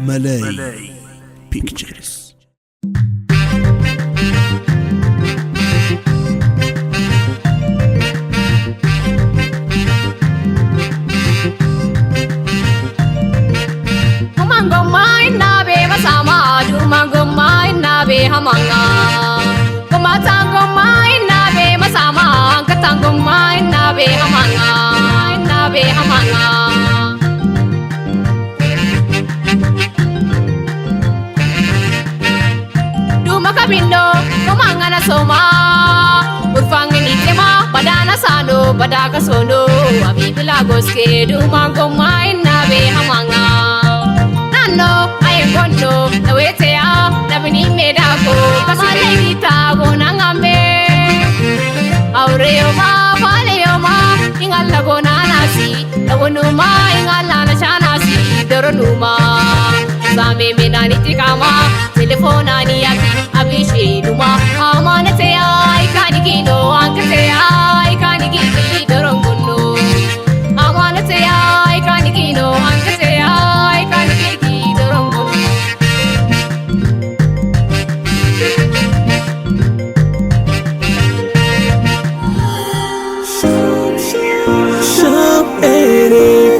Malay Pictures. Humangomai nabe masama, dumangomai nabe hamanga. Kumatangomai nabe masama, katangomai nabe hamanga, nabe hamanga. Makabindo, kumangana soma urfangini tema, badana sano, badaka sono abibila goske, dumangomai nabe hamanga. Nano, ayengondo, nawete ya, nabini medako, kamalengita gonangambe. Aureoma, valeoma, ingala gonanasi, nagonuma, ingala nashanasi, doronuma. Same menaniti kama, telefona ni abishi numa, amanate ay kanigino, angkate ay kanigini doronguno. Amanate ay kanigino, angkate ay kanigini doronguno. Sham Eri